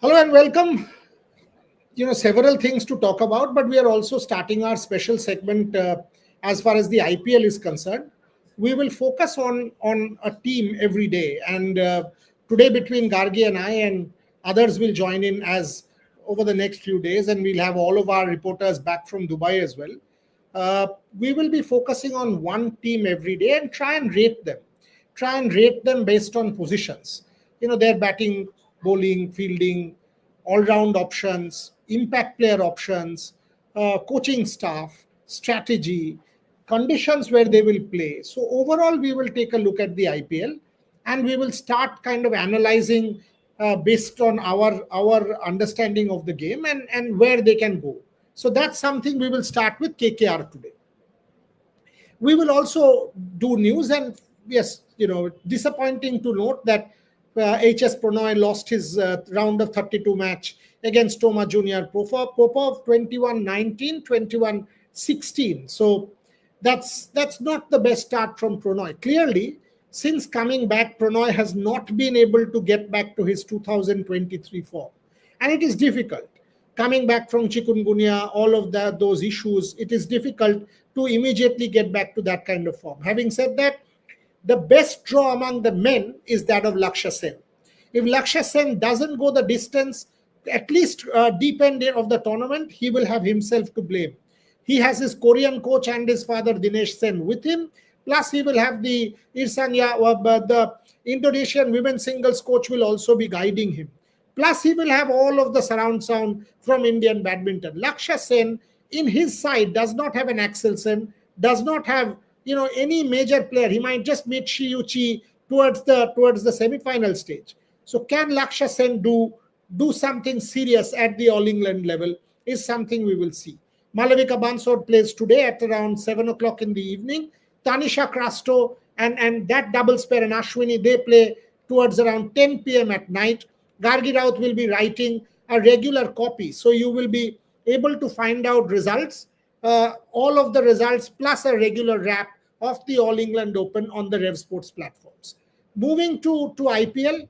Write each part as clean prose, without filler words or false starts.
Hello and welcome. Several things to talk about, but we are also starting our special segment as far as the IPL is concerned. We will focus on a team every day, and today between Gargi and I and others will join in as over the next few days, and we'll have all of our reporters back from Dubai as well. Uh, we will be focusing on one team every day and try and rate them based on positions. Their batting, bowling, fielding, all round options, impact player options, coaching staff, strategy, conditions where they will play. So, overall, we will take a look at the IPL and we will start kind of analyzing based on our understanding of the game and where they can go. So, that's something we will start with KKR today. We will also do news, and yes, disappointing to note that HS Pranoy lost his round of 32 match against Toma Junior Popov 21-19, 21-16. So that's not the best start from Pranoy. Clearly, since coming back, Pranoy has not been able to get back to his 2023 form, and it is difficult coming back from chikungunya, all of those issues. It is difficult to immediately get back to that kind of form. Having said that, the best draw among the men is that of Lakshya Sen. If Lakshya Sen doesn't go the distance, at least deep end of the tournament, he will have himself to blame. He has his Korean coach and his father Dinesh Sen with him. Plus, he will have the the Indonesian women's singles coach will also be guiding him. Plus, he will have all of the surround sound from Indian badminton. Lakshya Sen, in his side, does not have an Axel Sen, does not have any major player. He might just meet Shiyuchi towards the semi-final stage. So, can Lakshya Sen do something serious at the All England level? Is something we will see. Malavika Bansod plays today at around 7 o'clock in the evening. Tanisha Crasto and that doubles pair and Ashwini, they play towards around 10 p.m. at night. Gargi Raut will be writing a regular copy. So you will be able to find out results, all of the results, plus a regular wrap of the All England Open on the Rev Sports platforms. Moving to IPL,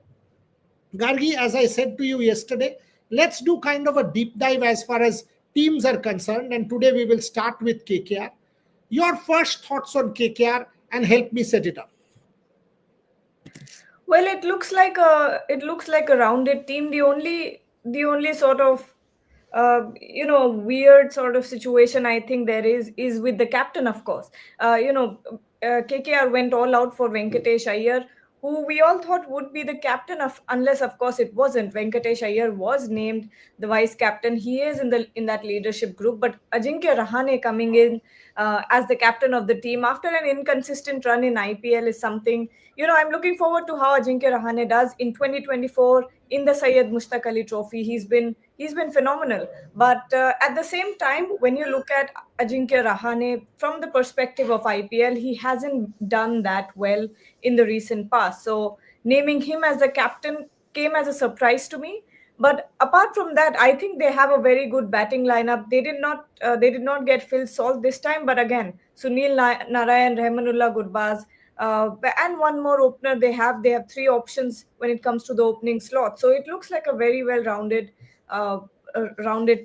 Gargi, as I said to you yesterday, let's do kind of a deep dive as far as teams are concerned. And today we will start with KKR. Your first thoughts on KKR and help me set it up. Well, it looks like a rounded team. The only sort of weird sort of situation I think there is with the captain, of course. KKR went all out for Venkatesh Iyer, who we all thought would be the captain, of unless of course it wasn't. Venkatesh Iyer was named the vice captain. He is in that leadership group, but Ajinkya Rahane coming in as the captain of the team after an inconsistent run in IPL is something. I'm looking forward to how Ajinkya Rahane does in 2024 in the Syed Mushtaq Ali Trophy. He's been phenomenal. But at the same time, when you look at Ajinkya Rahane from the perspective of IPL, he hasn't done that well in the recent past. So naming him as the captain came as a surprise to me. But apart from that, I think they have a very good batting lineup. They did not get Phil Salt this time, but again, Sunil Narayan, Rehmanullah Gurbaz, and one more opener they have three options when it comes to the opening slot. So it looks like a very well rounded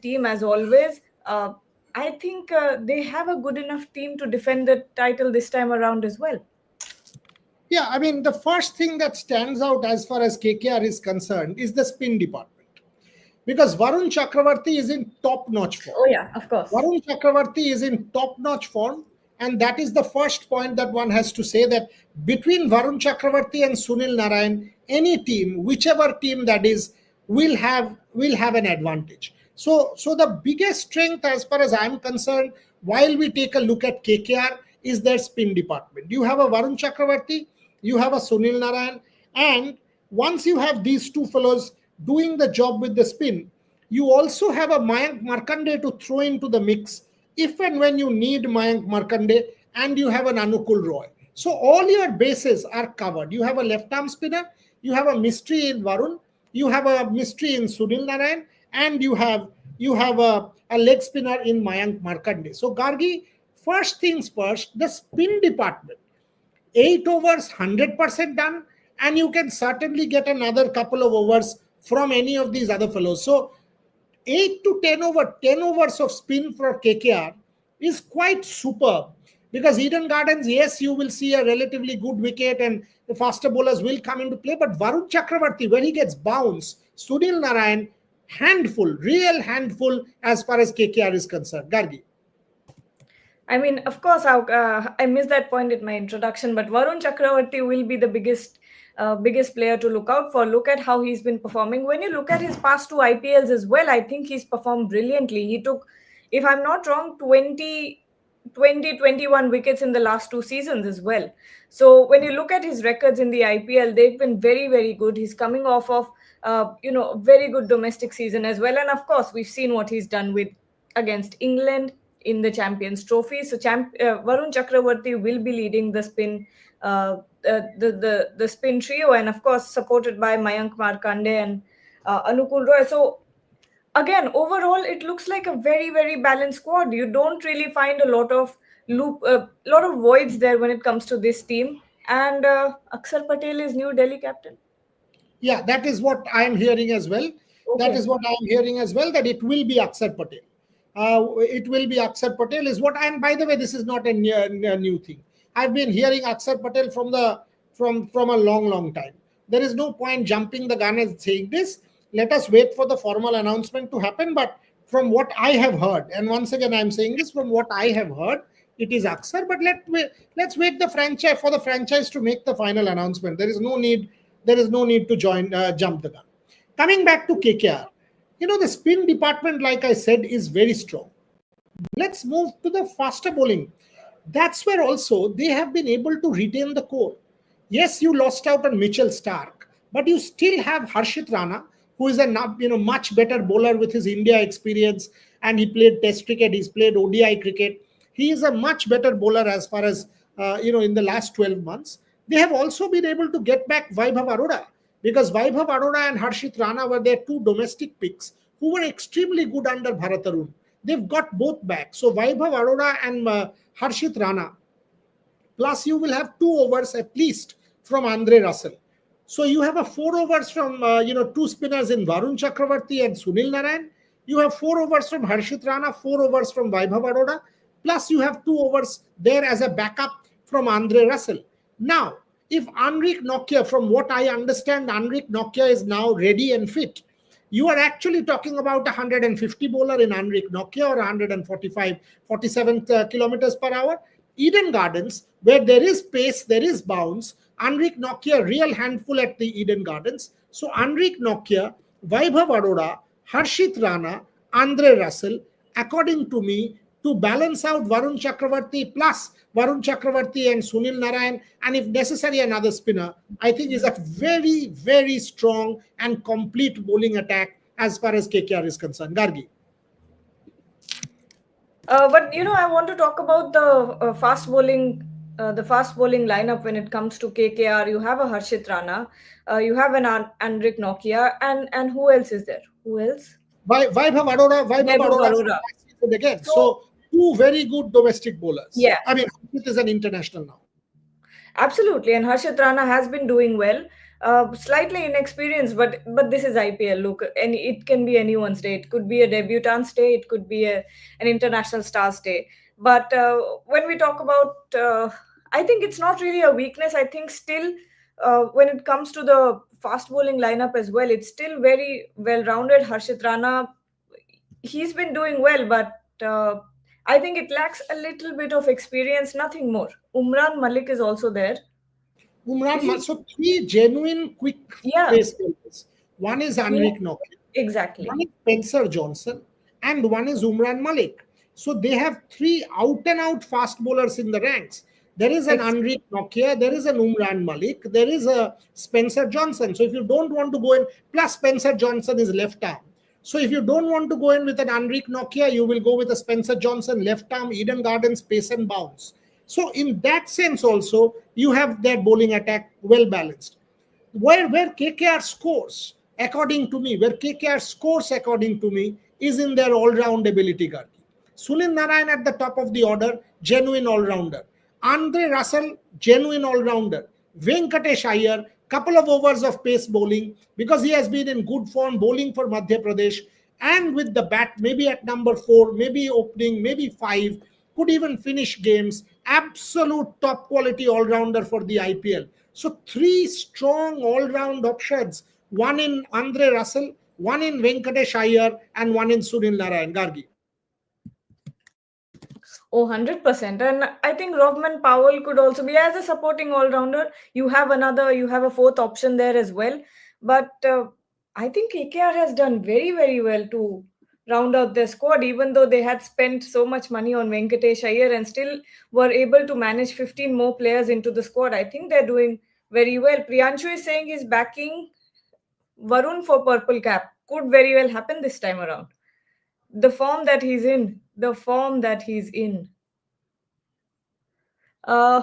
team as always. I think they have a good enough team to defend the title this time around as well. Yeah, I mean, the first thing that stands out as far as KKR is concerned is the spin department. Because Varun Chakravarti is in top notch form. Oh yeah, of course. Varun Chakravarti is in top notch form. And that is the first point that one has to say, that between Varun Chakravarti and Sunil Narayan, any team, whichever team that is, will have an advantage. So the biggest strength as far as I'm concerned, while we take a look at KKR, is their spin department. You have a Varun Chakravarti, you have a Sunil Narayan, and once you have these two fellows doing the job with the spin, you also have a Mayank Markande to throw into the mix if and when you need Mayank Markande, and you have an Anukul Roy. So all your bases are covered. You have a left arm spinner, you have a mystery in Varun, you have a mystery in Sunil Narayan, and you have a leg spinner in Mayank Markande. So Gargi, first things first, the spin department, 8 overs 100% done, and you can certainly get another couple of overs from any of these other fellows. So 8 to 10 overs of spin for KKR is quite superb, because Eden Gardens, yes, you will see a relatively good wicket and the faster bowlers will come into play, but Varun Chakravarti, when he gets bounced, Sunil Narayan, real handful as far as KKR is concerned. Gargi. I mean, of course, I missed that point in my introduction, but Varun Chakravarti will be the biggest player to look out for. Look at how he's been performing. When you look at his past two IPLs as well, I think he's performed brilliantly. He took, if I'm not wrong, 21 wickets in the last two seasons as well. So when you look at his records in the IPL, they've been very, very good. He's coming off of, a very good domestic season as well. And of course, we've seen what he's done with against England in the Champions Trophy. So Varun Chakravarti will be leading the spin the spin trio, and of course supported by Mayank Markande and Anukul Roy. So again, overall, it looks like a very, very balanced squad. You don't really find a lot of voids there when it comes to this team. And Akshar Patel is new Delhi captain. Yeah, that is what I am hearing as well. Okay. That is what I am hearing as well, that it will be Akshar Patel. It will be Akshar Patel is what, and by the way, this is not a new thing. I've been hearing Akshar Patel from a long time. There is no point jumping the gun and saying this. Let us wait for the formal announcement to happen. But from what I have heard, and once again I'm saying this, from what I have heard, it is Akshar. But let's wait for the franchise to make the final announcement. There is no need to jump the gun. Coming back to KKR. The spin department, like I said, is very strong. Let's move to the faster bowling. That's where also they have been able to retain the core. Yes, you lost out on Mitchell Stark, but you still have Harshit Rana, who is a much better bowler with his India experience, and he played Test cricket, he's played ODI cricket. He is a much better bowler as far as in the last 12 months. They have also been able to get back Vaibhav Arora, because Vaibhav Arora and Harshit Rana were their two domestic picks who were extremely good under Bharat Arun. They've got both back. So Vaibhav Arora and Harshit Rana. Plus you will have 2 overs at least from Andre Russell. So you have a 4 overs from, 2 spinners in Varun Chakravarti and Sunil Narayan. You have 4 overs from Harshit Rana, 4 overs from Vaibhav Arora. Plus you have 2 overs there as a backup from Andre Russell. Now, if Anrik Nokia, from what I understand, Anrik Nokia is now ready and fit, you are actually talking about a 150 bowler in Anrik Nokia, or 47 kilometers per hour. Eden Gardens, where there is pace, there is bounce. Anrik Nokia, real handful at the Eden Gardens. So Anrik Nokia, Vaibhav Arora, Harshit Rana, Andre Russell, according to me, to balance out Varun Chakravarti, plus Varun Chakravarti and Sunil Narayan, and if necessary another spinner, I think is a very, very strong and complete bowling attack as far as KKR is concerned. Gargi. But I want to talk about the fast bowling lineup when it comes to KKR. You have a Harshit Rana, you have an Anrik Nokia, and who else is there? Who else? Vaibhav Arora. Again. So 2 very good domestic bowlers. Yeah. I mean, it is an international now. Absolutely. And Harshit Rana has been doing well. Slightly inexperienced, but this is IPL. Look, and it can be anyone's day. It could be a debutant's day. It could be an international star's day. But when we talk about, I think it's not really a weakness. I think still, when it comes to the fast bowling lineup as well, it's still very well-rounded. Harshit Rana, he's been doing well, but I think it lacks a little bit of experience, nothing more. Umran Malik is also there. So 3 genuine quick pace bowlers. One is Anrik Nokia. Exactly. One is Spencer Johnson, and one is Umran Malik. So they have 3 out-and-out fast bowlers in the ranks. There is an Anrik Nokia, there is an Umran Malik, there is a Spencer Johnson. So if you don't want to go in, plus Spencer Johnson is left arm. So if you don't want to go in with an Anrik Nokia, you will go with a Spencer Johnson, left arm, Eden Gardens, pace and bounce. So in that sense also, you have their bowling attack well balanced. Where KKR scores, according to me, is in their all-round ability. Sunil Narayan at the top of the order, genuine all-rounder. Andre Russell, genuine all-rounder. Venkatesh Iyer, couple of overs of pace bowling, because he has been in good form bowling for Madhya Pradesh, and with the bat, maybe at number 4, maybe opening, maybe 5, could even finish games. Absolute top quality all rounder for the IPL. So, 3 strong all round options, one in Andre Russell, one in Venkatesh Iyer, and one in Sunil Narayan. Gargi. Oh, 100%. And I think Rovman Powell could also be as a supporting all-rounder. You have a fourth option there as well. But I think KKR has done very, very well to round out their squad, even though they had spent so much money on Venkatesh Iyer and still were able to manage 15 more players into the squad. I think they're doing very well. Priyanshu is saying he's backing Varun for purple cap. Could very well happen this time around. The form that he's in. Uh,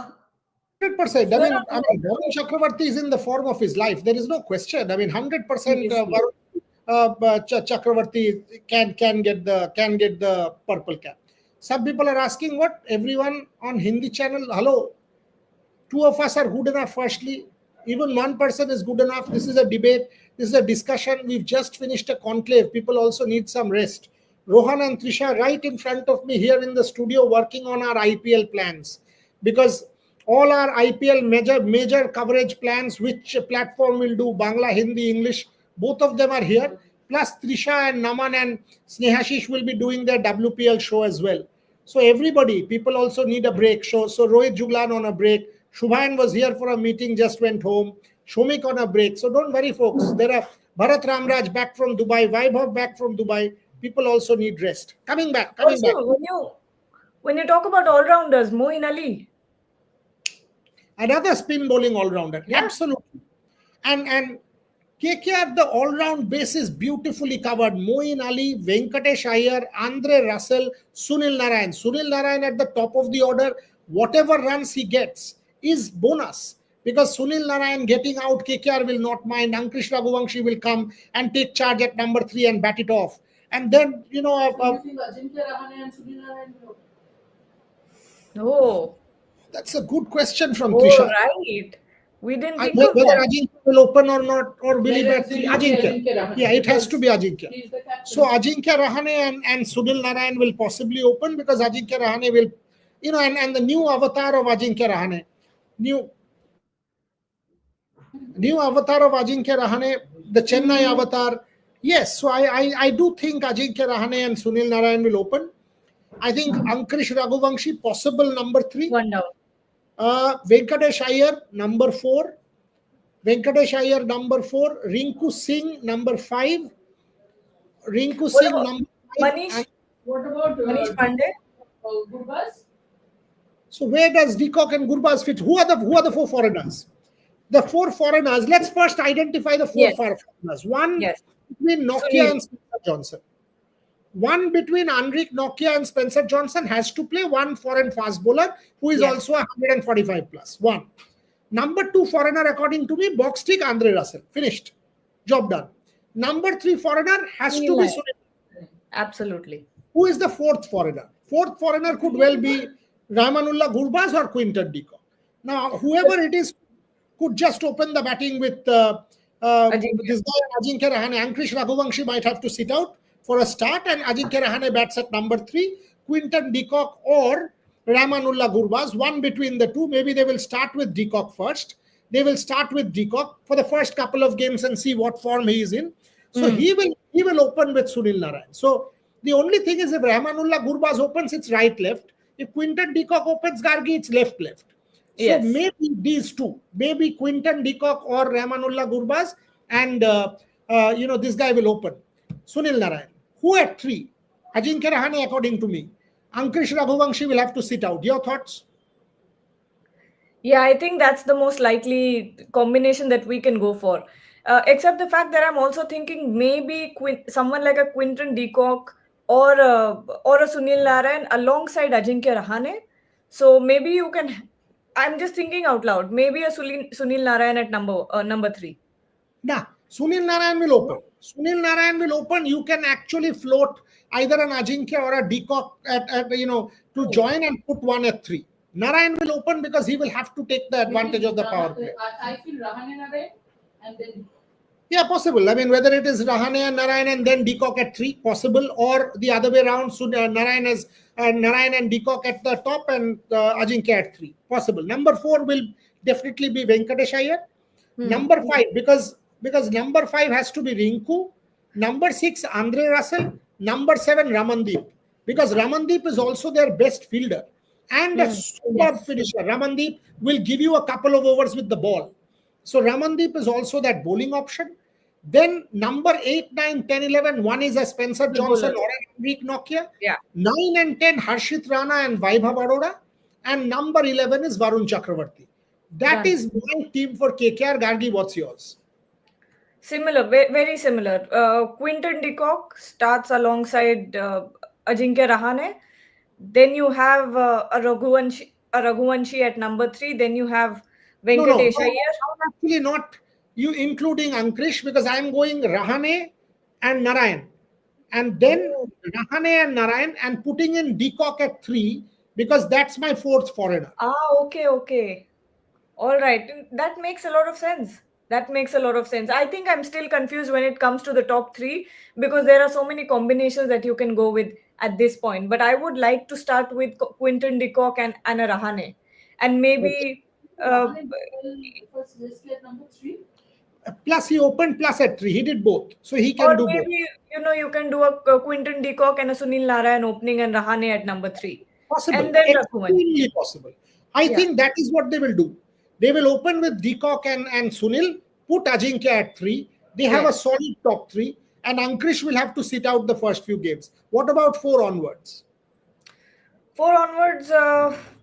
100%. Varun Chakravarti is in the form of his life. There is no question. 100% Varun Chakravarti can get the purple cap. Some people are asking, what? Everyone on Hindi channel, hello, 2 of us are good enough. Firstly, even 1 person is good enough. This is a debate. This is a discussion. We've just finished a conclave. People also need some rest. Rohan and Trisha right in front of me here in the studio working on our IPL plans, because all our IPL major coverage plans, which platform will do Bangla, Hindi, English, both of them are here. Plus Trisha and Naman and Snehashish will be doing their WPL show as well. So everybody, people also need a break. So Rohit Juglan on a break. Shubhan was here for a meeting, just went home. Shomik on a break. So don't worry, folks. There are Bharat Ramraj back from Dubai, Vaibhav back from Dubai. People also need rest. Coming back. When you talk about all-rounders, Moeen Ali. Another spin bowling all-rounder. Yeah. Absolutely. And KKR, the all-round base is beautifully covered. Moeen Ali, Venkatesh Iyer, Andre Russell, Sunil Narayan. Sunil Narayan at the top of the order. Whatever runs he gets is bonus. Because Sunil Narayan getting out, KKR will not mind. Ankrish Raghuvanshi will come and take charge at number 3 and bat it off. And then, Oh. That's a good question from Trisha. Right. We didn't think of whether Ajinkya will open or not, or will he bat 3? Ajinkya. Yeah, it has to be Ajinkya. So Ajinkya Rahane and Sunil Narayan will possibly open, because Ajinkya Rahane will, and the new avatar of Ajinkya Rahane, new avatar of Ajinkya Rahane, the Chennai avatar. Yes, so I do think Ajinkya Rahane and Sunil Narayan will open. I think Ankrish Raghuvanshi, possible number 3. One down. Venkatesh Iyer, number 4. Rinku Singh, number 5. Number 5. What about Manish Pandey? Gurbaz? So where does Decock and Gurbaz fit? Who are the 4 foreigners? The 4 foreigners. Let's first identify the 4 foreigners. One between Nokia and Spencer Johnson. One between Anrik Nokia and Spencer Johnson has to play. One foreign fast bowler who is also 145 plus. One. Number 2 foreigner, according to me, box tick Andre Russell. Finished. Job done. Number 3 foreigner has to be Sunil. Absolutely. Who is the 4th foreigner? 4th foreigner could well be Rahmanullah Gurbaz or Quinton de Kock. Now, whoever it is could just open the batting with this guy, Ajinkya Rahane. Ankrish Raghuvanshi might have to sit out for a start, and Ajinkya Rahane bats at number 3. Quinton de Kock or Rahmanullah Gurbaz, one between the two. Maybe they will start with de Kock first. They will start with de Kock for the first couple of games and see what form he is in. So he will open with Sunil Narayan. So the only thing is, if Rahmanullah Gurbaz opens, it's right-left. If Quinton de Kock opens, Gargi, it's left-left. So maybe these two, maybe Quinton de Kock or Rahmanullah Gurbaz, and this guy will open. Sunil Narayan. Who at 3? Ajinkya Rahane, according to me. Ankrish Raghuvanshi will have to sit out. Your thoughts? Yeah, I think that's the most likely combination that we can go for. Except the fact that I'm also thinking maybe someone like a Quinton de Kock or a Sunil Narayan alongside Ajinkya Rahane. So maybe you can. I'm just thinking out loud. Maybe a Sunil Narayan at number 3. Nah, Sunil Narayan will open. Sunil Narayan will open. You can actually float either an Ajinkya or a de Kock to join and put one at 3. Narayan will open because he will have to take the advantage of the power play. I feel Rahane Narayan Yeah, possible. I mean, whether it is Rahane and Narayan and then Decock at 3, possible, or the other way around, so Narayan and Decock at the top and Ajinkya at 3, possible. Number 4 will definitely be Venkatesh Iyer. Number 5, because number 5 has to be Rinku. Number 6, Andre Russell. Number 7, Ramandeep, because Ramandeep is also their best fielder and a superb finisher. Ramandeep will give you a couple of overs with the ball. So Ramandeep is also that bowling option. Then number 8, 9, 10, 11, one is a Spencer Johnson or an Enrique Nokia. Yeah. 9 and 10, Harshit Rana and Vaibhav Arora. And number 11 is Varun Chakravarti. That is my team for KKR. Gargi, what's yours? Similar, very similar. Quinton de Kock starts alongside Ajinkya Rahane. Then you have a Raghuvanshi at number 3. Then you have Venkatesh Iyer. Actually, not you including Ankrish, because I'm going Rahane and Narayan. And then Rahane and Narayan and putting in Decock at 3, because that's my 4th foreigner. Okay. All right. That makes a lot of sense. I think I'm still confused when it comes to the top 3, because there are so many combinations that you can go with at this point. But I would like to start with Quinton de Kock and Anna Rahane. And maybe... Plus, he opened plus at 3. He did both. So he can do maybe, both. You can do a Quinton de Kock and a Sunil Narayan opening and Rahane at number 3. Possible. And then extremely possible. I think that is what they will do. They will open with Decock and Sunil, put Ajinkya at 3. They have a solid top 3. And Ankrish will have to sit out the first few games. What about 4 onwards? 4 onwards,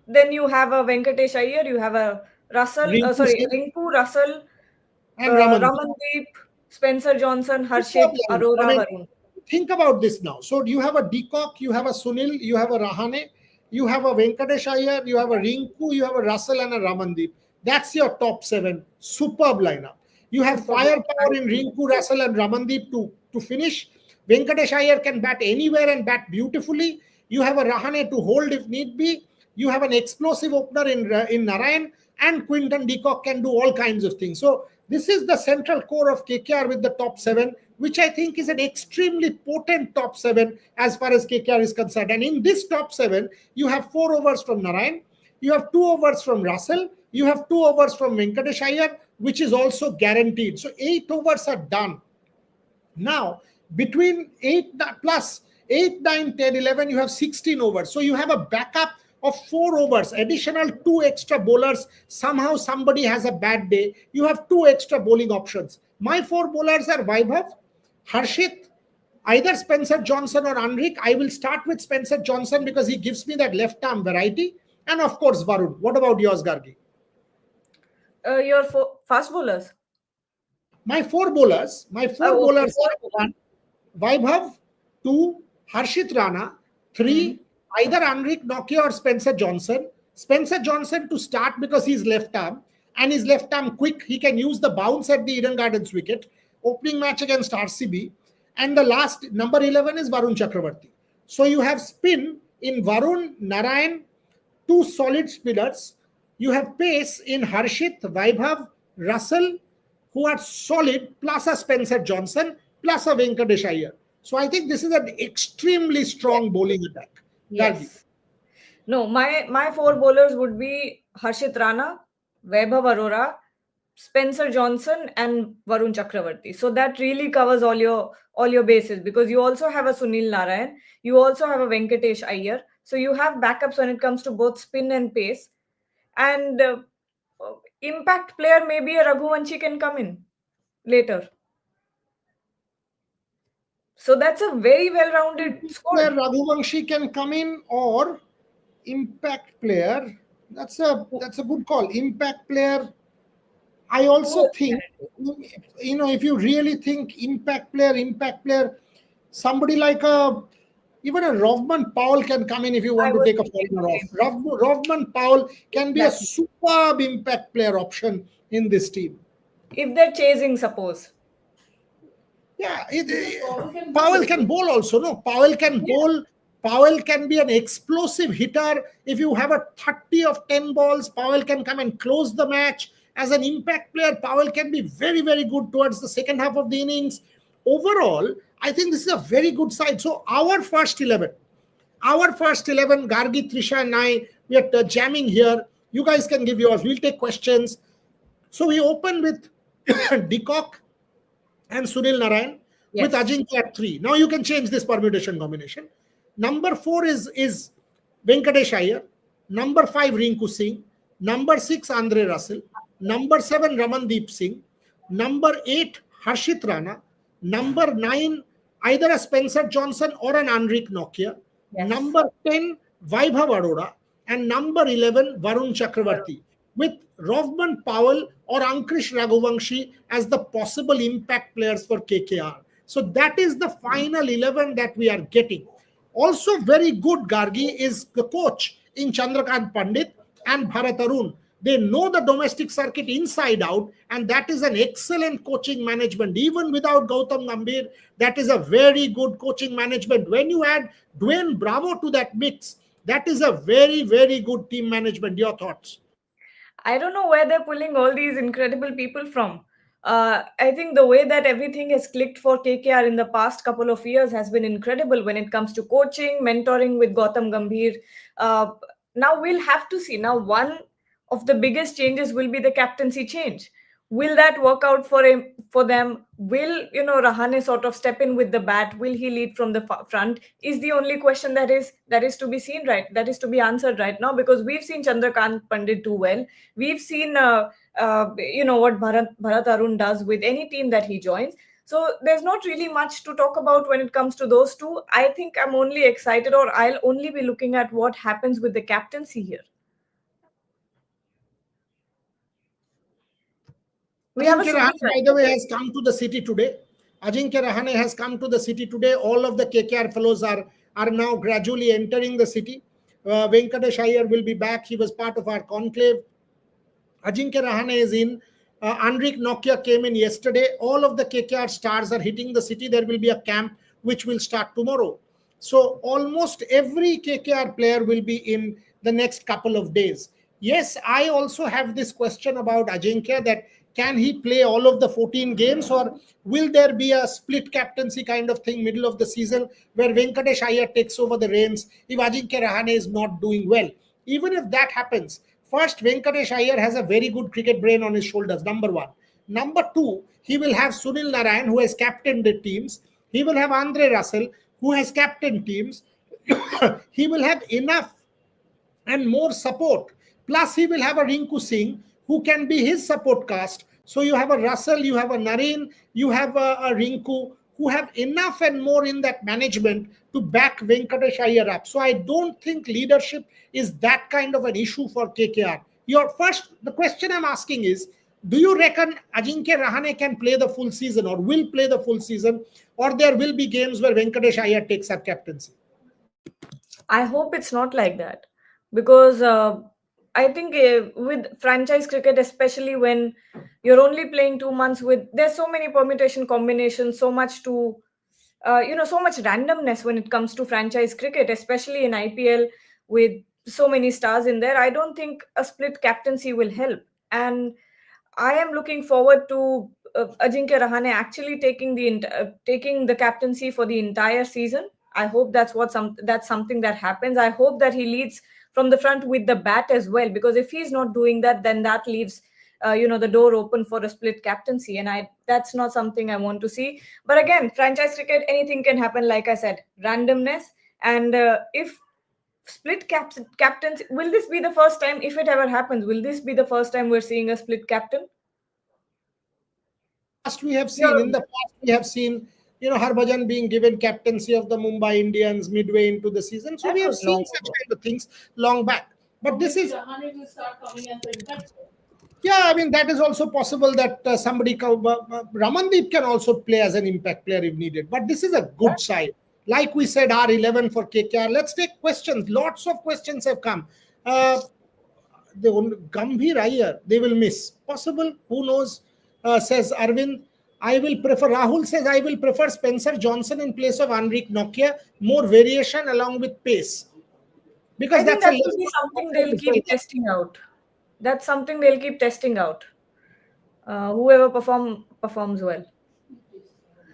then you have a Venkatesh Iyer, you have a Rinku, Russell, and Ramandeep, Spencer Johnson, Harshit, Arora, Varun. Think about this now. So you have a Decock, you have a Sunil, you have a Rahane, you have a Venkatesh Iyer, you have a Rinku, you have a Russell and a Ramandeep. That's your top 7. Superb lineup. You have firepower in Rinku, Russell and Ramandeep to finish. Venkatesh Iyer can bat anywhere and bat beautifully. You have a Rahane to hold if need be. You have an explosive opener in Narayan, and Quinton de Kock can do all kinds of things. So this is the central core of KKR with the top 7, which I think is an extremely potent top 7 as far as KKR is concerned. And in this top 7, you have 4 overs from Narayan, you have 2 overs from Russell, you have 2 overs from Venkatesh Iyer, which is also guaranteed. So 8 overs are done. Now, between 8, 9, 10, 11, you have 16 overs. So you have a backup of 4 overs, additional 2 extra bowlers. Somehow somebody has a bad day. You have 2 extra bowling options. My 4 bowlers are Vaibhav, Harshit, either Spencer Johnson or Anrik. I will start with Spencer Johnson because he gives me that left arm variety. And of course, Varun. What about yours, Gargi? Your fast bowlers? My 4 bowlers are 1, Vaibhav, 2, Harshit Rana, 3, either Enrique Nokia or Spencer Johnson. Spencer Johnson to start because he's left arm and his left arm quick. He can use the bounce at the Eden Gardens wicket. Opening match against RCB. And the last, number 11 is Varun Chakravarti. So you have spin in Varun, Narayan, 2 solid spinners. You have pace in Harshit, Vaibhav, Russell, who are solid, plus a Spencer Johnson, plus a Venkatesh Iyer. So I think this is an extremely strong bowling attack. Yes. No, my 4 bowlers would be Harshit Rana, Vaibhav Arora, Spencer Johnson and Varun Chakravarti. So that really covers all your bases, because you also have a Sunil Narayan, you also have a Venkatesh Iyer. So you have backups when it comes to both spin and pace. And impact player, maybe a Raghuvanshi can come in later. So that's a very well-rounded squad. Raghuvanshi can come in, or impact player. That's a good call. Impact player. I also think, if you really think impact player, somebody like even a Rovman Powell can come in if you want to take a foreigner off. Rovman Powell can be a superb impact player option in this team. If they're chasing, suppose. Yeah, Powell can bowl also. No, Powell can bowl. Powell can be an explosive hitter. If you have a 30 of 10 balls, Powell can come and close the match. As an impact player, Powell can be very, very good towards the second half of the innings. Overall, I think this is a very good side. So our first 11, Gargi, Trisha, and I, we are jamming here. You guys can give yours. We'll take questions. So we open with Decock and Sunil Narayan with Yes. Ajinkya at 3. Now you can change this permutation combination. Number 4 is Venkatesh Iyer. Number 5, Rinku Singh. Number 6, Andre Russell. Number 7, Ramandeep Singh. Number 8, Harshit Rana. Number 9, either a Spencer Johnson or an Anrik Nokia. Yes. Number 10, Vaibhav Arora. And number 11, Varun Chakravarti, with Rovman Powell or Ankrish Raghuvamshi as the possible impact players for KKR. So that is the final 11 that we are getting. Also very good, Gargi, is the coach in Chandrakant Pandit and Bharat Arun. They know the domestic circuit inside out, and that is an excellent coaching management. Even without Gautam Gambhir, that is a very good coaching management. When you add Dwayne Bravo to that mix, that is a very, very good team management. Your thoughts? I don't know where they're pulling all these incredible people from. I think the way that everything has clicked for KKR in the past couple of years has been incredible when it comes to coaching, mentoring with Gautam Gambhir. Uh, Now we'll have to see. Now, one of the biggest changes will be the captaincy change. Will that work out for him, for them? Will Rahane sort of step in with the bat? Will he lead from the front? Is the only question that is to be seen that is to be answered right now, because we've seen Chandrakant Pandit do well. We've seen what Bharat Arun does with any team that he joins. So there's not really much to talk about when it comes to those two. I think I'm only excited, or I'll only be looking at what happens with the captaincy here. We have a Ajinkya Rahane, by the way, has come to the city today. Ajinkya Rahane has come to the city today. All of the KKR fellows are now gradually entering the city. Venkatesh Iyer will be back. He was part of our conclave. Ajinkya Rahane is in. Anrik Nokia came in yesterday. All of the KKR stars are hitting the city. There will be a camp which will start tomorrow. So almost every KKR player will be in the next couple of days. Yes, I also have this question about Ajinkya, that can he play all of the 14 games, or will there be a split captaincy kind of thing middle of the season where Venkatesh Iyer takes over the reins if Ajinkya Rahane is not doing well? Even if that happens, first, Venkatesh Iyer has a very good cricket brain on his shoulders, number 1. Number 2, he will have Sunil Narayan, who has captained the teams. He will have Andre Russell, who has captained teams. He will have enough and more support. Plus, he will have a Rinku Singh, who can be his support cast. So you have a Russell, you have a Nareen, you have a Rinku, who have enough and more in that management to back Venkatesh Iyer up. So I don't think leadership is that kind of an issue for KKR. The question I'm asking is, do you reckon Ajinkya Rahane can play the full season, or will play the full season, or there will be games where Venkatesh Iyer takes up captaincy? I hope it's not like that, because I think with franchise cricket, especially when you're only playing 2 months, there's so many permutation combinations, so much so much randomness when it comes to franchise cricket, especially in IPL with so many stars in there. I don't think a split captaincy will help, and I am looking forward to Ajinkya Rahane actually taking the captaincy for the entire season. I hope that's something that happens. I hope that he leads from the front with the bat as well, because if he's not doing that, then that leaves the door open for a split captaincy, and that's not something I want to see. But again, franchise cricket, anything can happen. Like I said, randomness, and if split captains, will this be the first time? If it ever happens, will this be the first time we're seeing a split captain? We have seen in the past, we have seen Harbhajan being given captaincy of the Mumbai Indians midway into the season. So we have seen such kind of things long back. But this is, yeah, I mean, that is also possible that Ramandeep can also play as an impact player if needed. But this is a good side. Like we said, R11 for KKR. Let's take questions. Lots of questions have come. The Gambhir Iyer, they will miss. Possible, who knows, says Arvind. Rahul says, I will prefer Spencer Johnson in place of Anrik Nokia. More variation along with pace. Because I think that will be something they'll keep testing out. That's something they'll keep testing out. Whoever performs well.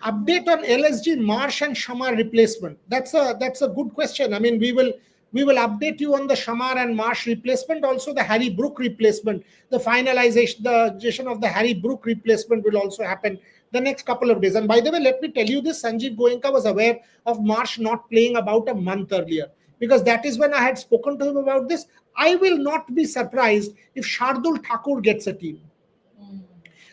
Update on LSG Marsh and Shamar replacement. That's a good question. I mean, we will update you on the Shamar and Marsh replacement, also the Harry Brook replacement. The finalization of the Harry Brook replacement will also happen the next couple of days. And by the way, let me tell you this: Sanjeev Goenka was aware of Marsh not playing about a month earlier, because that is when I had spoken to him about this. I will not be surprised if Shardul Thakur gets a team.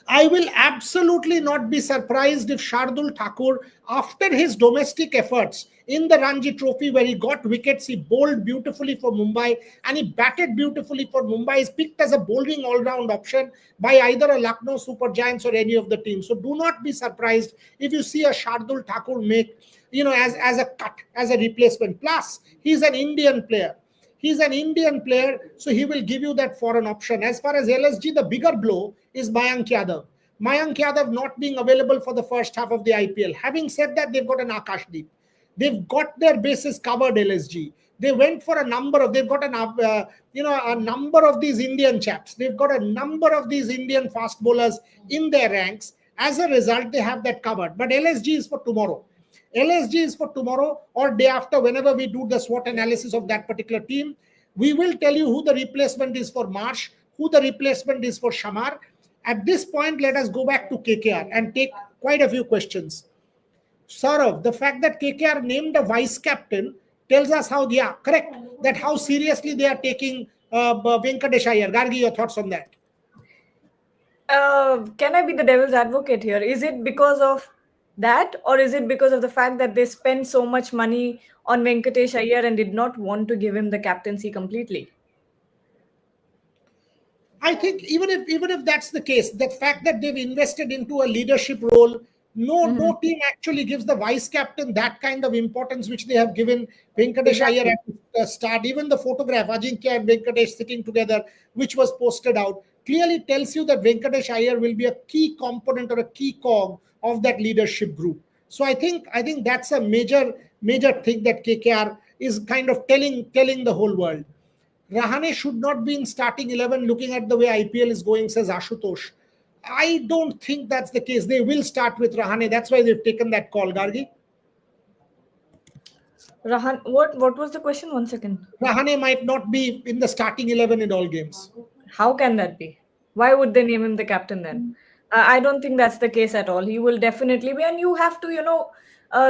I will absolutely not be surprised if Shardul Thakur, after his domestic efforts in the Ranji Trophy, where he got wickets, he bowled beautifully for Mumbai and he batted beautifully for Mumbai, is picked as a bowling all-round option by either a Lucknow Super Giants or any of the teams. So do not be surprised if you see a Shardul Thakur make, as a cut, as a replacement. Plus, he's an Indian player. He's an Indian player, so he will give you that foreign option. As far as LSG, the bigger blow is Mayank Yadav. Mayank Yadav not being available for the first half of the IPL. Having said that, they've got an Akashdeep. They've got their bases covered, LSG. They went for they've got a number of these Indian chaps. They've got a number of these Indian fast bowlers in their ranks. As a result, they have that covered. But LSG is for tomorrow. LSG is for tomorrow or day after, whenever we do the SWOT analysis of that particular team. We will tell you who the replacement is for Marsh, who the replacement is for Shamar. At this point, let us go back to KKR and take quite a few questions. Saurav, the fact that KKR named a vice captain tells us correct, that how seriously they are taking Venkatesh Iyer. Gargi, your thoughts on that? Can I be the devil's advocate here? Is it because of that, or is it because of the fact that they spent so much money on Venkatesh Iyer and did not want to give him the captaincy completely? I think even if that's the case, the fact that they've invested into a leadership role, no team actually gives the vice captain that kind of importance which they have given Venkatesh Iyer at the start. Even the photograph, Ajinkya and Venkatesh sitting together, which was posted out, clearly tells you that Venkatesh Iyer will be a key component or a key cog of that leadership group. So I think that's a major thing that KKR is kind of telling the whole world. Rahane should not be in starting 11 looking at the way IPL is going, says Ashutosh. I don't think that's the case. They will start with Rahane. That's why they've taken that call, Gargi. What was the question? 1 second. Rahane might not be in the starting 11 in all games. How can that be? Why would they name him the captain then? I don't think that's the case at all. He will definitely be, and you have to,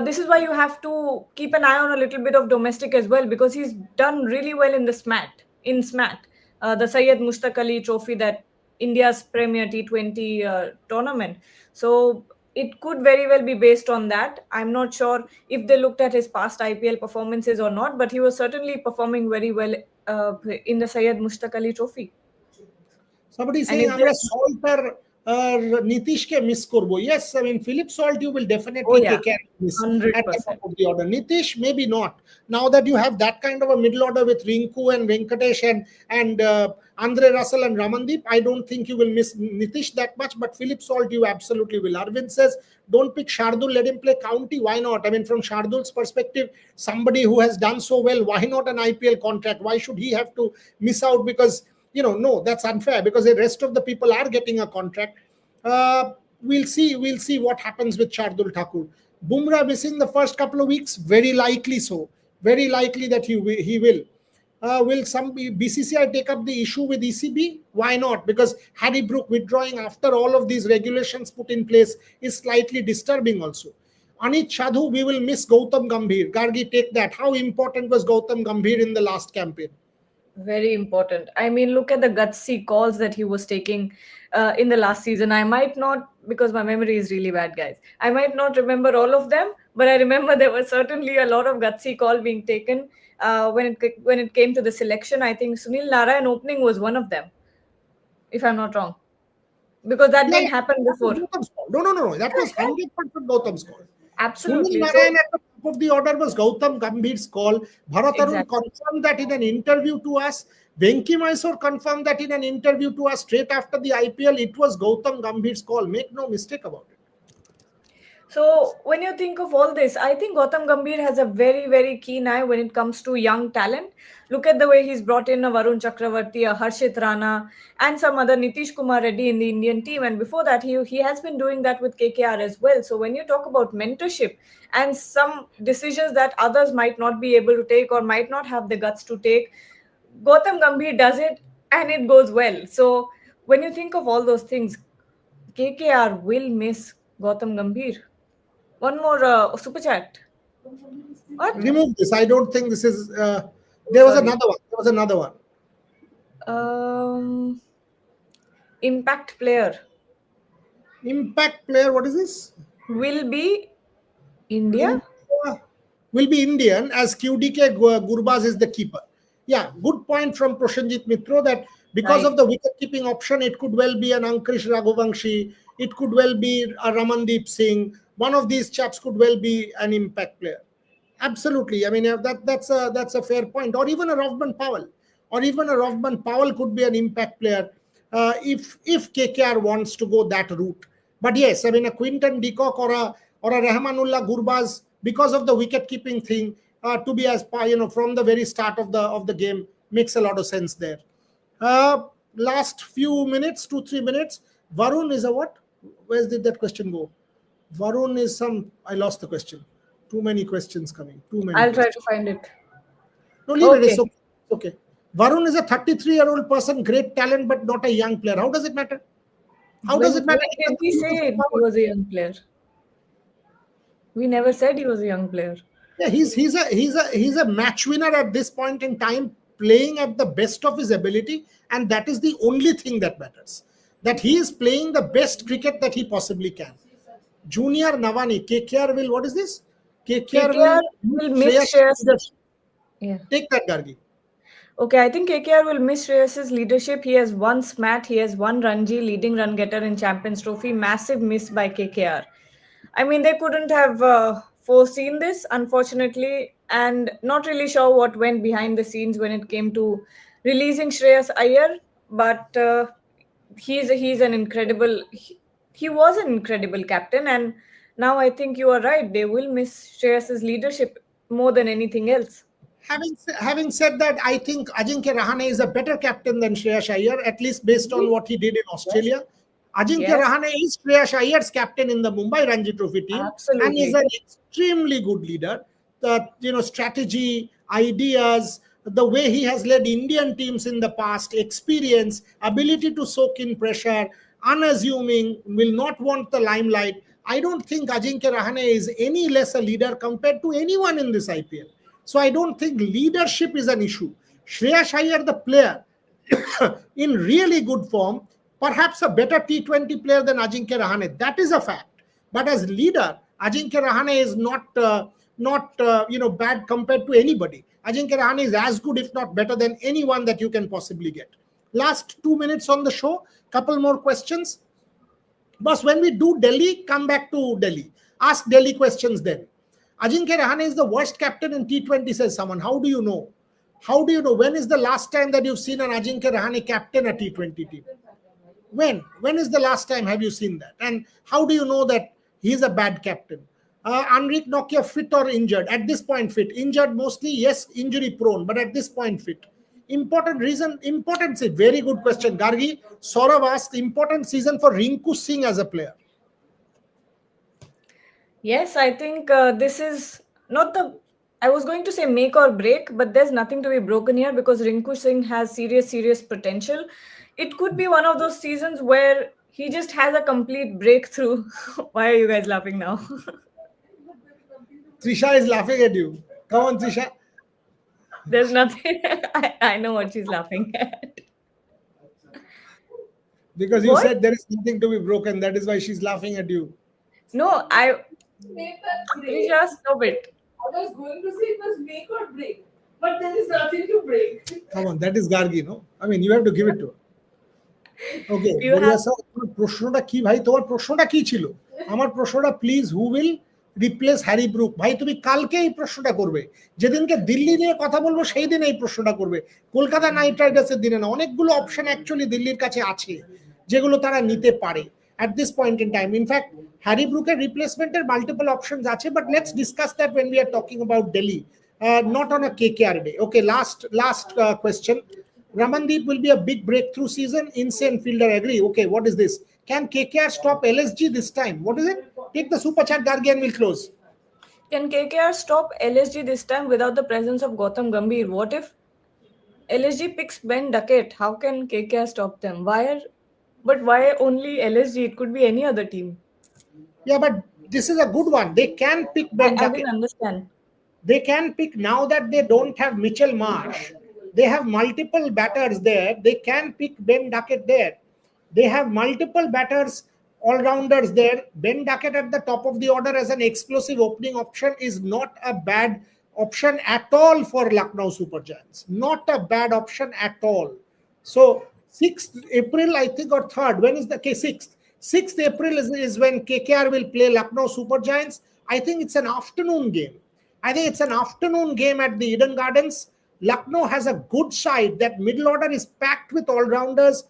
this is why you have to keep an eye on a little bit of domestic as well, because he's done really well in the SMAT, the Syed Mushtaq Ali Trophy, that India's premier T20 tournament. So it could very well be based on that. I'm not sure if they looked at his past IPL performances or not, but he was certainly performing very well in the Syed Mushtaq Ali Trophy. Somebody saying, "Amra Salter Nitish ke miss korbo." Yes, I mean Philip Salt you will definitely take care of this 100%. at the top of the order. Nitish maybe not. Now that you have that kind of a middle order with Rinku and Venkatesh and Andre Russell and Ramandeep, I don't think you will miss Nitish that much. But Philip Salt you absolutely will. Arvind says, don't pick Shardul, let him play county. Why not? I mean, from Shardul's perspective, somebody who has done so well, why not an IPL contract? Why should he have to miss out? Because no, that's unfair, because the rest of the people are getting a contract. We'll see what happens with Shardul Thakur. Bumrah missing the first couple of weeks, very likely so. Very likely that he will. Will some BCCI take up the issue with ECB? Why not? Because Harry Brook withdrawing after all of these regulations put in place is slightly disturbing also. Anit Sadhu, we will miss Gautam Gambhir. Gargi, take that. How important was Gautam Gambhir in the last campaign? Very important. I mean, look at the gutsy calls that he was taking in the last season. I might not, because my memory is really bad, guys. I might not remember all of them, but I remember there was certainly a lot of gutsy call being taken when it came to the selection. I think Sunil Narayan opening was one of them, if I'm not wrong, because that didn't happen before. No. That was 100% Gautam's call. Absolutely. Sunil Narayan at the top of the order was Gautam Gambhir's call. Bharat Arun confirmed that in an interview to us. Venki Mysore confirmed that in an interview to us straight after the IPL. It was Gautam Gambhir's call. Make no mistake about it. So when you think of all this, I think Gautam Gambhir has a very, very keen eye when it comes to young talent. Look at the way he's brought in a Varun Chakravarti, a Harshit Rana, and some other Nitish Kumar Reddy in the Indian team. And before that, he has been doing that with KKR as well. So when you talk about mentorship and some decisions that others might not be able to take or might not have the guts to take, Gautam Gambhir does it and it goes well. So when you think of all those things, KKR will miss Gautam Gambhir. One more super chat. What? Remove this. I don't think this is. Sorry. There was another one. Impact player. Impact player. What is this? Will be India. Will be Indian, as QDK Gurbaz is the keeper. Yeah, good point from Prosenjit Mitro that because of the wicket keeping option, it could well be an Ankrish Raghuvamshi, it could well be a Ramandeep Singh. One of these chaps could well be an impact player. Absolutely. I mean, that's a fair point. Or even a Rovman Powell. Or even a Rovman Powell could be an impact player if KKR wants to go that route. But yes, I mean, a Quinton de Kock or a Rahmanullah Gurbaz, because of the wicket keeping thing, to be as from the very start of the game makes a lot of sense there. Last few minutes, 2-3 minutes. Varun is a what? Where did that question go? Varun is some. I lost the question. Too many questions coming. Too many. I'll try to find it. No, leave it. It's okay. Varun is a 33-year-old person, great talent, but not a young player. How does it matter? How does it matter? When did we say he was a young player? We never said he was a young player. Yeah, he's a match winner at this point in time, playing at the best of his ability, and that is the only thing that matters. That he is playing the best cricket that he possibly can. Junior Navani, KKR will. What is this? KKR will miss Shreyas. Yeah. Take that, Gargi. Okay, I think KKR will miss Shreyas's leadership. He has one SMAT, he has one Ranji, leading run getter in Champions Trophy. Massive miss by KKR. I mean, they couldn't have foreseen this, unfortunately, and not really sure what went behind the scenes when it came to releasing Shreyas Iyer. But he's an incredible. He was an incredible captain, and now I think you are right. They will miss Shreyas's leadership more than anything else. Having said that, I think Ajinkya Rahane is a better captain than Shreyas Iyer, at least based on what he did in Australia. Ajinkya Rahane is Shreyas Iyer's captain in the Mumbai Ranji Trophy team. Absolutely. And is an extremely good leader. Strategy, ideas, the way he has led Indian teams in the past, experience, ability to soak in pressure, unassuming, will not want the limelight. I don't think Ajinkya Rahane is any less a leader compared to anyone in this IPL. So I don't think leadership is an issue. Shreyas Iyer, the player, in really good form, perhaps a better T20 player than Ajinkya Rahane. That is a fact. But as leader, Ajinkya Rahane is not bad compared to anybody. Ajinkya Rahane is as good, if not better, than anyone that you can possibly get. Last 2 minutes on the show. Couple more questions. Boss, when we do Delhi, come back to Delhi. Ask Delhi questions then. Ajinkya Rahane is the worst captain in T20, says someone. How do you know? How do you know? When is the last time that you've seen an Ajinkya Rahane captain a T20 team? When? When is the last time have you seen that? And how do you know that he's a bad captain? Anrik Nokia, fit or injured? At this point, fit. Injured mostly, yes, injury prone, but at this point, fit. Importance, a very good question. Gargi, Saurav asked, important season for Rinku Singh as a player. Yes, I think this is not the, I was going to say make or break, but there's nothing to be broken here because Rinku Singh has serious potential. It could be one of those seasons where he just has a complete breakthrough. Why are you guys laughing now? Trisha is laughing at you. Come on, Trisha. There's nothing. I know what she's laughing at. Because you said there is nothing to be broken. That is why she's laughing at you. No, Trisha, stop it. I was going to say it was make or break. But there is nothing to break. Come on, that is Gargi, no? I mean, you have to give it to her. Okay, প্রশ্নটা কি ভাই তোমার প্রশ্নটা কি ছিল আমার প্রশ্নটা please who will replace Harry Brook ভাই তুমি কালকে এই প্রশ্নটা করবে যেদিনকে দিল্লি নিয়ে কথা বলবো সেই দিন এই প্রশ্নটা করবে কলকাতা নাইট রাইডার্সের দিনে না অনেকগুলো অপশন অ্যাকচুয়ালি দিল্লির কাছে আছে যেগুলো তারা নিতে পারে at this point in time. In fact, Harry Brooker replacement are multiple options ache, but let's discuss that when we are talking about Delhi, not on a KKR day. Okay, last question. Ramandeep will be a big breakthrough season. Insane fielder, agree. Okay, what is this? Can KKR stop LSG this time? What is it? Take the super chat, Gargi, and we'll close. Can KKR stop LSG this time without the presence of Gautam Gambhir? What if LSG picks Ben Duckett? How can KKR stop them? But why only LSG? It could be any other team. Yeah, but this is a good one. They can pick Ben I Duckett. didn't understand. They can pick now that they don't have Mitchell Marsh. They have multiple batters there. They can pick Ben Duckett there. They have multiple batters, all-rounders there. Ben Duckett at the top of the order as an explosive opening option is not a bad option at all for Lucknow Super Giants. Not a bad option at all. So 6th April, I think, or 3rd. When is the case? 6th. 6th April is when KKR will play Lucknow Super Giants. I think it's an afternoon game. I think it's an afternoon game at the Eden Gardens. Lucknow has a good side. That middle order is packed with all-rounders.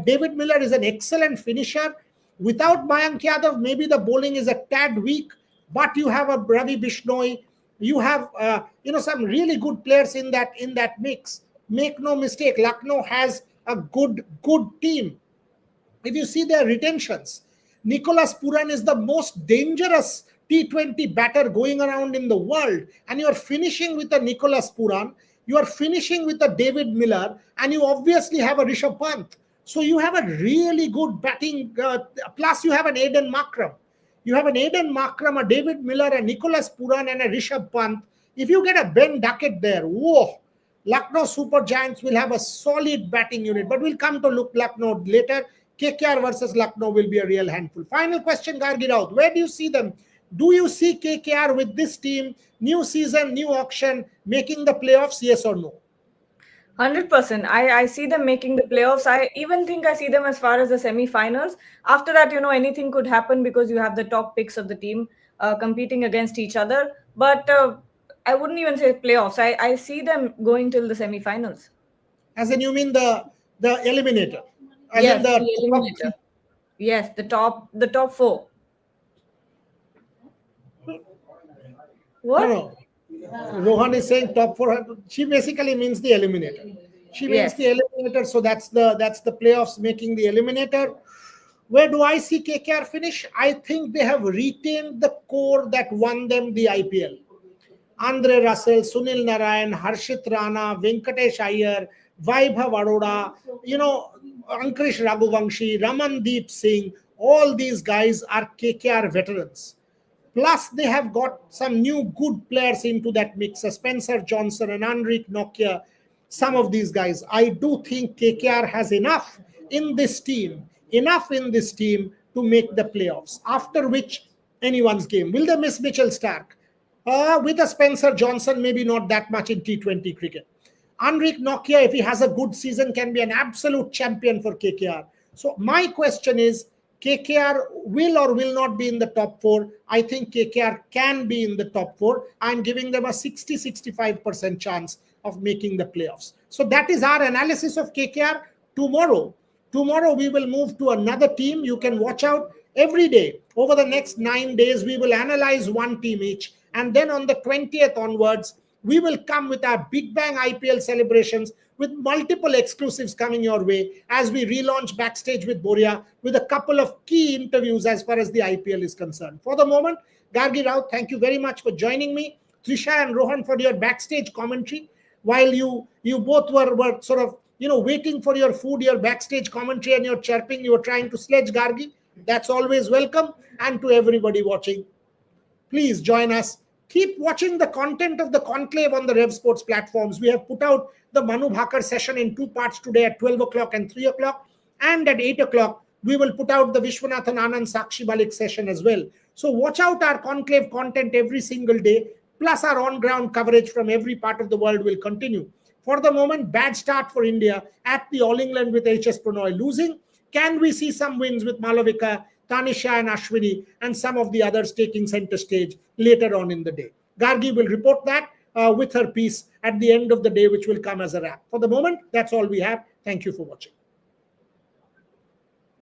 David Miller is an excellent finisher. Without Mayank Yadav, maybe the bowling is a tad weak, but you have a Ravi Bishnoi. You have some really good players in that mix. Make no mistake, Lucknow has a good team. If you see their retentions, Nicholas Puran is the most dangerous T20 batter going around in the world, and you are finishing with a Nicholas Puran, you are finishing with a David Miller, and you obviously have a Rishabh Pant. So you have a really good batting, plus you have an Aiden Markram. You have an Aiden Markram, a David Miller, a Nicholas Puran, and a Rishabh Pant. If you get a Ben Duckett there, whoa, Lucknow Super Giants will have a solid batting unit. But we'll come to look Lucknow later. KKR versus Lucknow will be a real handful. Final question, Gargi Raut. Where do you see them? Do you see KKR with this team, new season, new auction, making the playoffs, yes or no? 100%. I see them making the playoffs. I even think I see them as far as the semi-finals. After that, anything could happen because you have the top picks of the team competing against each other. But I wouldn't even say playoffs. I see them going till the semi-finals. As in, you mean the eliminator? As Yes, in the eliminator. Yes, the top 4. What? No. Rohan is saying top 4. She basically means the eliminator. She means the eliminator. So that's the playoffs making the eliminator. Where do I see KKR finish? I think they have retained the core that won them the IPL. Andre Russell, Sunil Narayan, Harshit Rana, Venkatesh Iyer, Vaibhav Arora, Ankrish Raghuvamshi, Ramandeep Singh, all these guys are KKR veterans. Plus, they have got some new good players into that mix. Spencer Johnson and Anrik Nokia, some of these guys. I do think KKR has enough in this team to make the playoffs. After which, anyone's game. Will they miss Mitchell Stark? With a Spencer Johnson, maybe not that much in T20 cricket. Anrik Nokia, if he has a good season, can be an absolute champion for KKR. So my question is, KKR will or will not be in the top 4. I think KKR can be in the top 4. I'm giving them a 60-65% chance of making the playoffs. So that is our analysis of KKR. Tomorrow we will move to another team. You can watch out every day. Over the next 9 days, we will analyze one team each. And then on the 20th onwards, we will come with our Big Bang IPL celebrations with multiple exclusives coming your way as we relaunch Backstage with Boria with a couple of key interviews as far as the IPL is concerned. For the moment, Gargi Raut, thank you very much for joining me. Trisha and Rohan for your backstage commentary. While you both were sort of, waiting for your food, your backstage commentary and your chirping, you were trying to sledge Gargi. That's always welcome. And to everybody watching, please join us. Keep watching the content of the conclave on the Rev Sports platforms. We have put out the Manu Bhakar session in 2 parts today at 12 o'clock and 3 o'clock. And at 8 o'clock, we will put out the Vishwanathan Anand Sakshi Malik session as well. So watch out our conclave content every single day. Plus our on-ground coverage from every part of the world will continue. For the moment, bad start for India at the All England with HS Pranoy losing. Can we see some wins with Malavika, Tanisha and Ashwini, and some of the others taking center stage later on in the day? Gargi will report that with her piece at the end of the day, which will come as a wrap. For the moment, that's all we have. Thank you for watching.